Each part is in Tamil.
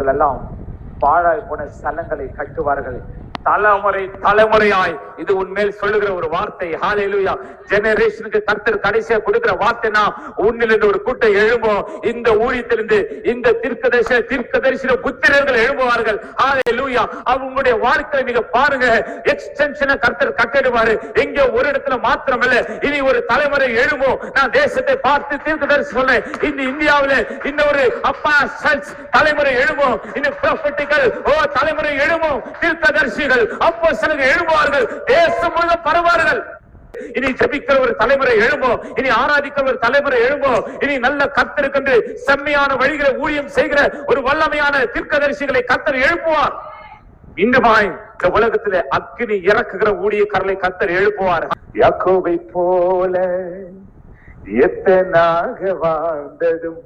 இவர்கள் எல்லாம் பாழாய் போன ஸ்தலங்களை கட்டுவார்கள். தலைமுறை தலைமுறையாய் இது உன்மேல் சொல்லுகிற ஒரு வார்த்தை. ஹல்லேலூயா. ஜெனரேஷனுக்கு கர்த்தர் கடைசியா கொடுக்கிற வார்த்தைனா, உன்னிலிருந்து ஒரு கூட்டம் எழும்பும். இந்த ஊழியத்திலிருந்து இந்த தீர்க்கதரிசன புத்திரர்கள் எழும்புவார்கள். ஹல்லேலூயா. அவங்களுடைய வாழ்க்கையை நீங்க பாருங்க, எக்ஸ்டென்ஷனை கர்த்தர் கட்டிடுவாரு. எங்க ஒரு இடத்துல மாத்திரமல்ல, இனி ஒரு தலைமுறை எழும்பும். நான் தேசத்தை பார்த்து தீர்க்கதரிசி சொன்னேன், இந்த இந்தியாவில இன்னொரு அப்பா தலைமுறை எழும்பும். இன்னும் ப்ராஃபெட்டிக்கல் தலைமுறை எழும்பும். தீர்க்கதரிசிகள் அப்போஸ்தலர்கள் எழும்புவார்கள். தேசம் முழுவதும் பரவார்கள். இனி ஜெபிக்கிற ஒரு தலைமுறை எழும்பும். இனி ஆராதிக்கிற ஒரு தலைமுறை எழும்பும். இனி நல்ல கர்த்தருக்கு செம்மையான வழிகளை ஊழியம் செய்கிற ஒரு வல்லமையான தீர்க்கதரிசிகளை கர்த்தர் எழுப்புவார். இன்னுமாய் இந்த உலகத்திலே அக்கினி இறக்குகிற ஊழியக்காரர்களை கர்த்தர் எழுப்புவார். யாக்கோபை போல எத்தனாக வாழ்ந்ததும்,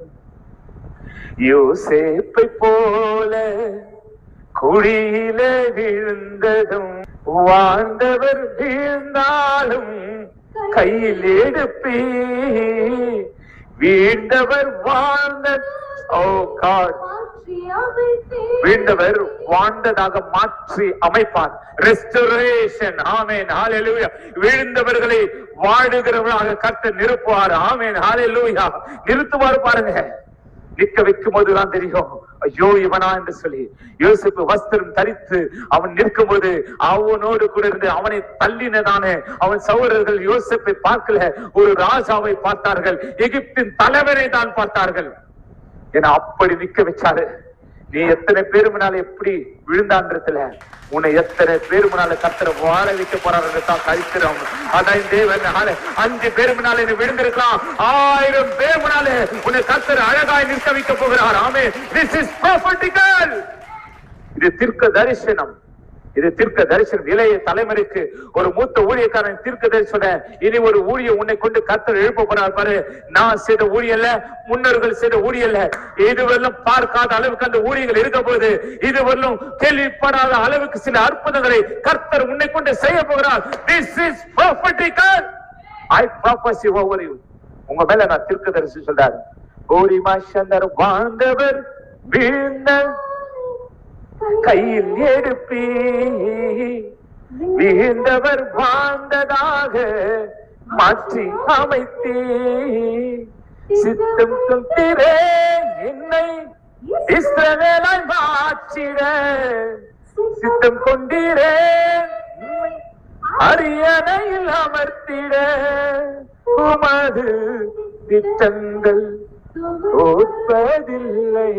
யோசேப்பை போல குழியிலே விழுந்ததும், வாழ்ந்தவர் வீழ்ந்தாலும் கையில் எடுப்பி, வீழ்ந்தவர் வாழ்ந்த வீழ்ந்தவர் வாழ்ந்ததாக மாற்றி அமைப்பார். ரெஸ்டோரேஷன். ஆமென். ஹல்லேலூயா. வீழ்ந்தவர்களை வாழுகிறவர்களாக கர்த்தர் நிறுத்துவார். ஆமென். ஹல்லேலூயா. நிறுத்துவார். பாருங்க, நிற்க வைக்கும் போதுதான் தெரியும், ஐயோ இவனா என்று சொல்லி. யோசேப்பு வஸ்திரம் தரித்து அவன் நிற்கும் போது அவனோடு கூட இருந்து அவனை தள்ளினதான அவன் சகோதரர்கள் யோசேப்பை பார்க்கல, ஒரு ராஜாவை பார்த்தார்கள். எகிப்தின் தலைவரை தான் பார்த்தார்கள். ஏன்னா அப்படி நிக்க வச்சாரு. நீ எத்தனை பேரு முன்னால எப்படி விழுந்தான்றதுல உன்னை எத்தனை பேரு முன்னால கர்த்தர் வாழ வைக்க போறாரு தான் கழிக்கிறோம். அதான் தேவன் 5 பேரு முன்னால நீ விழுந்திருக்கலாம், 1000 பேர் முன்னால உன்னை கர்த்தர் அழகாய் நிற்க வைக்க போகிறார். ஆமென். This is prophetical. இது தீர்க்க தரிசனம். இது தீர்க்க தரிசனம். இளைய தலைமுறைக்கு ஒரு மூத்த ஊழியக்காரன் தீர்க்க தரிசனம். இனி ஒரு ஊழியம் உன்னை கொண்டு கர்த்தர் எழுப்ப போறார் பாரு. நான் செய்த ஊழியல்ல, முன்னோர்கள் செய்த ஊழியல்ல, இதுவரையிலும் பார்க்காத அளவுக்கு அந்த ஊழியங்கள் இருக்க போது, இதுவரையிலும் கேள்விப்படாத அளவுக்கு சில அற்புதங்களை கர்த்தர் உன்னை கொண்டு செய்ய போகிறார். This is prophetical. I prophesy over you. உங்க மேல நான் தீர்க்க தரிசனம் சொல்றாரு. ஓரிமா சந்தர் வாழ்ந்தவர் வீழ்ந்த கையில் எடுப்பி, வீழ்ந்தவர் வாழ்ந்ததாக மாற்றி அமைத்தே, சித்தம் கொண்டீரே என்னை இஸ்ரவேலாய் மாற்றிட, சித்தம் கொண்டீரே அரியணையில் அமர்த்திட, உமது திட்டங்கள் தோற்பதில்லை.